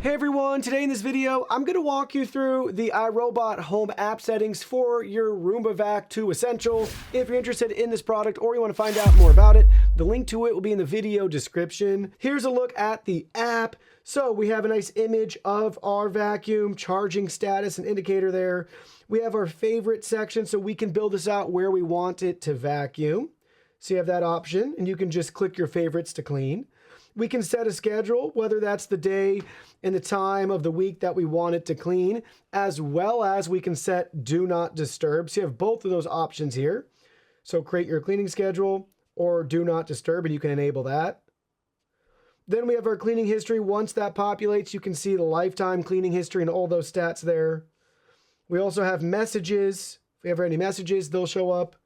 Hey everyone, today in this video, I'm going to walk you through the iRobot home app settings for your Roomba Vac 2 Essential. If you're interested in this product or you want to find out more about it, the link to it will be in the video description. Here's a look at the app. So we have a nice image of our vacuum, charging status and indicator there. We have our favorite section so we can build this out where we want it to vacuum. So you have that option and you can just click your favorites to clean. We can set a schedule, whether that's the day and the time of the week that we want it to clean, as well as we can set do not disturb. So you have both of those options here. So create your cleaning schedule or do not disturb, and you can enable that. Then we have our cleaning history. Once that populates, you can see the lifetime cleaning history and all those stats there. We also have messages. If we have any messages, they'll show up.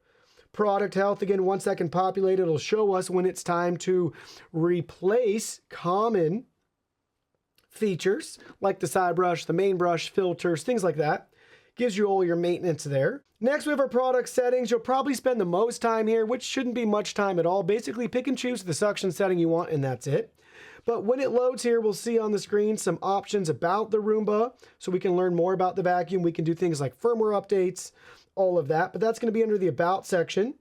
Product health, again, once that can populate, it'll show us when it's time to replace common features like the side brush, the main brush, filters, things like that. Gives you all your maintenance there. Next, we have our product settings. You'll probably spend the most time here, which shouldn't be much time at all. Basically, pick and choose the suction setting you want, and that's it. But when it loads here, we'll see on the screen some options about the Roomba, so we can learn more about the vacuum. We can do things like firmware updates, all of that, but that's going to be under the About section.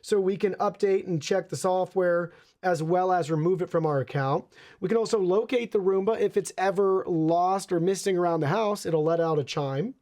So we can update and check the software as well as remove it from our account. We can also locate the Roomba. If it's ever lost or missing around the house, it'll let out a chime.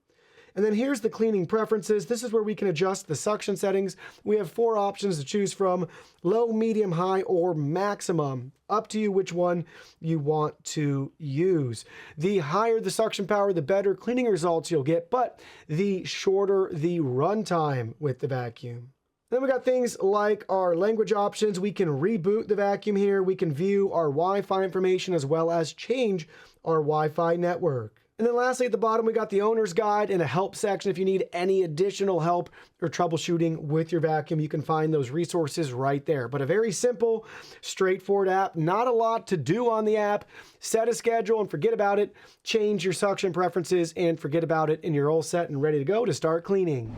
And then here's the cleaning preferences. This is where we can adjust the suction settings. We have 4 options to choose from: low, medium, high, or maximum. Up to you which one you want to use. The higher the suction power, the better cleaning results you'll get, but the shorter the runtime with the vacuum. Then we got things like our language options. We can reboot the vacuum here. We can view our Wi-Fi information as well as change our Wi-Fi network. And then lastly, at the bottom, we got the owner's guide and a help section. If you need any additional help or troubleshooting with your vacuum, you can find those resources right there. But a very simple, straightforward app. Not a lot to do on the app. Set a schedule and forget about it. Change your suction preferences and forget about it, and you're all set and ready to go to start cleaning.